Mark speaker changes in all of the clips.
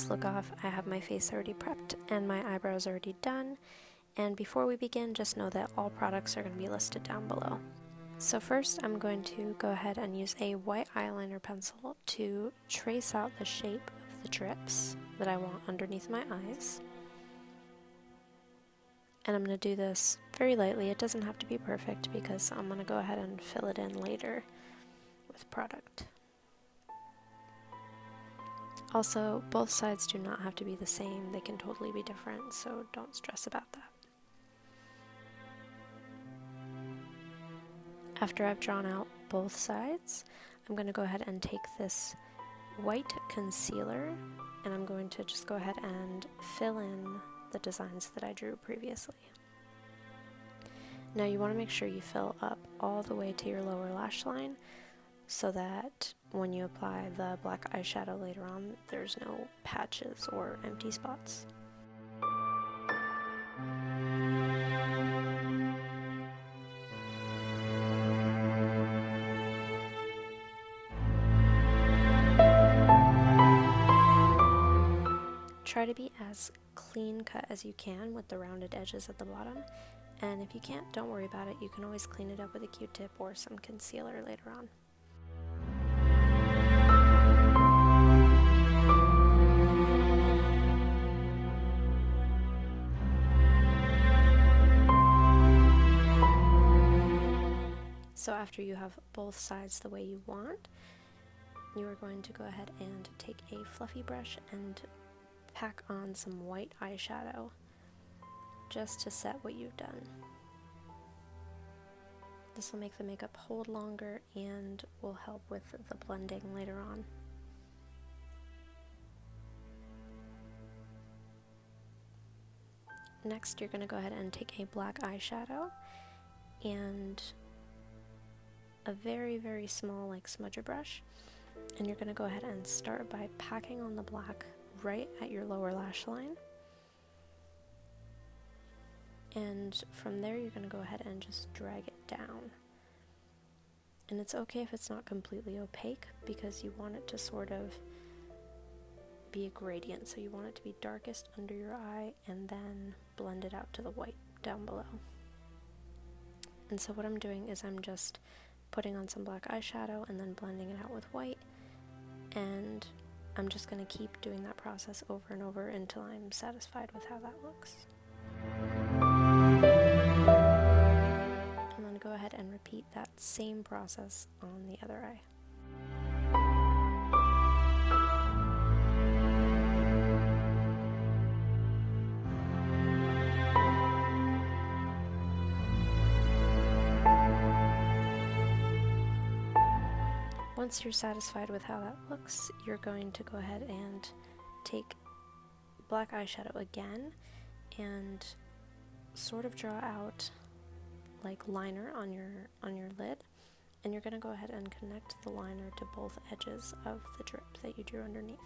Speaker 1: this look off, I have my face already prepped and my eyebrows already done. And before we begin, just know that all products are going to be listed down below. So first, I'm going to go ahead and use a white eyeliner pencil to trace out the shape of the drips that I want underneath my eyes. And I'm going to do this very lightly. It doesn't have to be perfect because I'm going to go ahead and fill it in later with product. Also, both sides do not have to be the same. They can totally be different, so don't stress about that. After I've drawn out both sides, I'm going to go ahead and take this white concealer and I'm going to just go ahead and fill in the designs that I drew previously. Now you want to make sure you fill up all the way to your lower lash line so that when you apply the black eyeshadow later on, there's no patches or empty spots. Try to be as clean cut as you can with the rounded edges at the bottom, and if you can't, don't worry about it. You can always clean it up with a Q-tip or some concealer later on. So after you have both sides the way you want, you are going to go ahead and take a fluffy brush and pack on some white eyeshadow just to set what you've done. This will make the makeup hold longer and will help with the blending later on. Next, you're going to go ahead and take a black eyeshadow and a very, very small smudger brush, and you're going to go ahead and start by packing on the black right at your lower lash line, and from there you're going to go ahead and just drag it down. And it's okay if it's not completely opaque because you want it to sort of be a gradient, so you want it to be darkest under your eye and then blend it out to the white down below. And so what I'm doing is I'm just putting on some black eyeshadow and then blending it out with white, and I'm just going to keep doing that process over and over until I'm satisfied with how that looks. And then go ahead and repeat that same process on the other eye. Once you're satisfied with how that looks, you're going to go ahead and take black eyeshadow again and sort of draw out like liner on your lid, and you're going to go ahead and connect the liner to both edges of the drip that you drew underneath.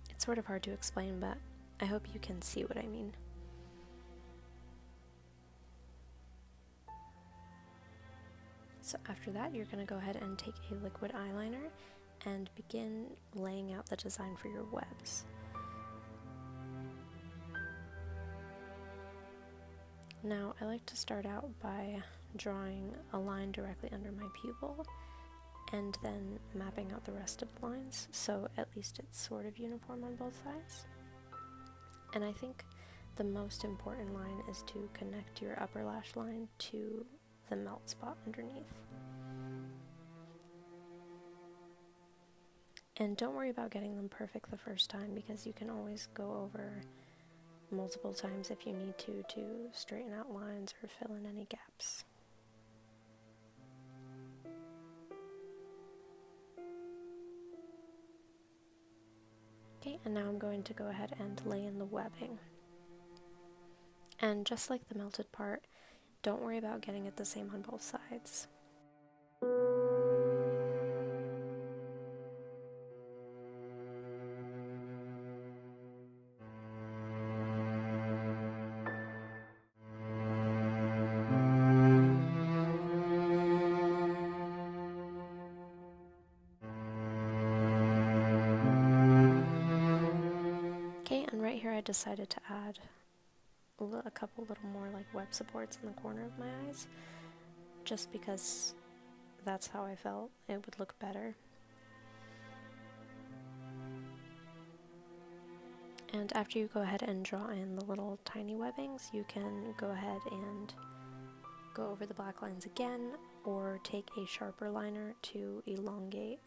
Speaker 1: It's sort of hard to explain, but I hope you can see what I mean. So after that, you're going to go ahead and take a liquid eyeliner and begin laying out the design for your webs. Now, I like to start out by drawing a line directly under my pupil and then mapping out the rest of the lines, so at least it's sort of uniform on both sides. And I think the most important line is to connect your upper lash line to the melt spot underneath. And don't worry about getting them perfect the first time, because you can always go over multiple times if you need to straighten out lines or fill in any gaps. Okay, and now I'm going to go ahead and lay in the webbing. And just like the melted part, don't worry about getting it the same on both sides. decided to add a couple little more like web supports in the corner of my eyes, just because that's how I felt it would look better. And after you go ahead and draw in the little tiny webbings, you can go ahead and go over the black lines again, or take a sharper liner to elongate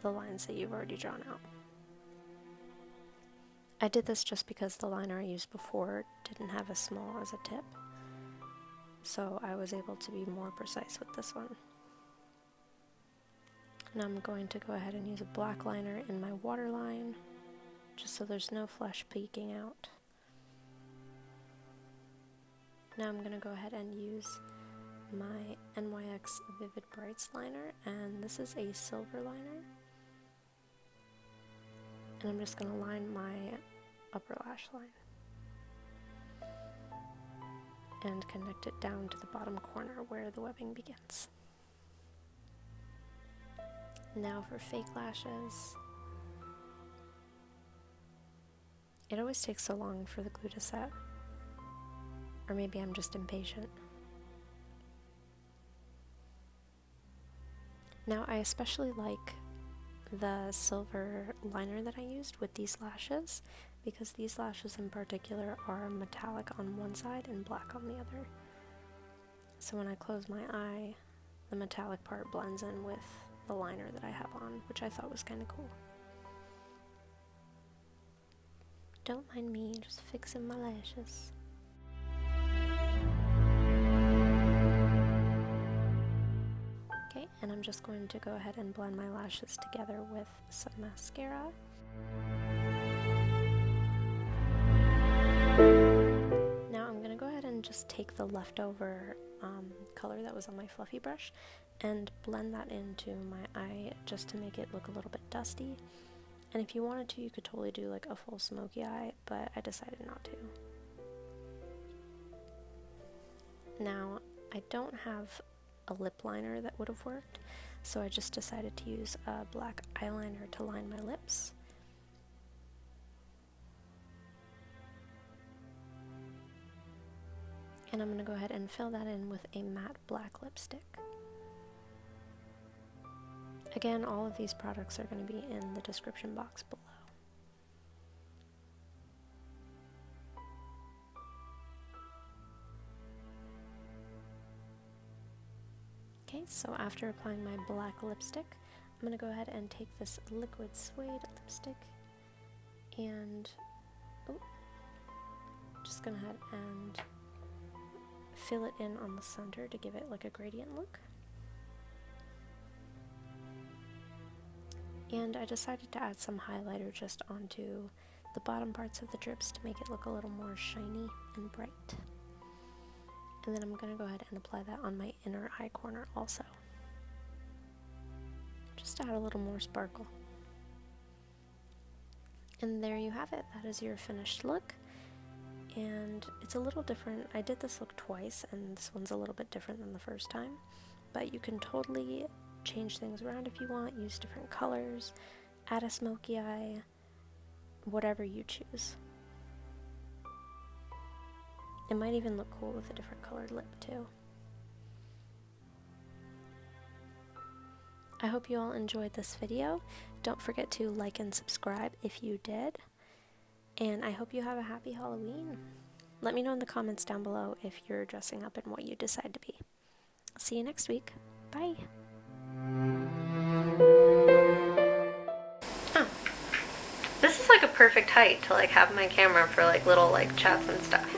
Speaker 1: the lines that you've already drawn out. I did this just because the liner I used before didn't have as small as a tip, so I was able to be more precise with this one. Now I'm going to go ahead and use a black liner in my waterline, just so there's no flesh peeking out. Now I'm going to go ahead and use my NYX Vivid Brights liner, and this is a silver liner. And I'm just going to line my upper lash line and connect it down to the bottom corner where the webbing begins. Now for fake lashes. It always takes so long for the glue to set. Or maybe I'm just impatient. Now I especially like the silver liner that I used with these lashes, because these lashes in particular are metallic on one side and black on the other. So when I close my eye, the metallic part blends in with the liner that I have on, which I thought was kind of cool. Don't mind me, just fixing my lashes. Okay, and I'm just going to go ahead and blend my lashes together with some mascara. Now I'm going to go ahead and just take the leftover color that was on my fluffy brush and blend that into my eye just to make it look a little bit dusty. And if you wanted to, you could totally do like a full smoky eye, but I decided not to. Now, I don't have a lip liner that would have worked, so I just decided to use a black eyeliner to line my lips. And I'm going to go ahead and fill that in with a matte black lipstick. Again, all of these products are going to be in the description box below. Okay, so after applying my black lipstick, I'm going to go ahead and take this liquid suede lipstick and just going to head and fill it in on the center to give it like a gradient look. And I decided to add some highlighter just onto the bottom parts of the drips to make it look a little more shiny and bright. And then I'm going to go ahead and apply that on my inner eye corner also, just to add a little more sparkle. And there you have it. That is your finished look. And it's a little different. I did this look twice, and this one's a little bit different than the first time, but you can totally change things around if you want, use different colors, add a smoky eye, whatever you choose. It might even look cool with a different colored lip too. I hope you all enjoyed this video. Don't forget to like and subscribe if you did. And I hope you have a happy Halloween. Let me know in the comments down below if you're dressing up and what you decide to be. See you next week. Bye! This is like a perfect height to like have my camera for like little like chats and stuff.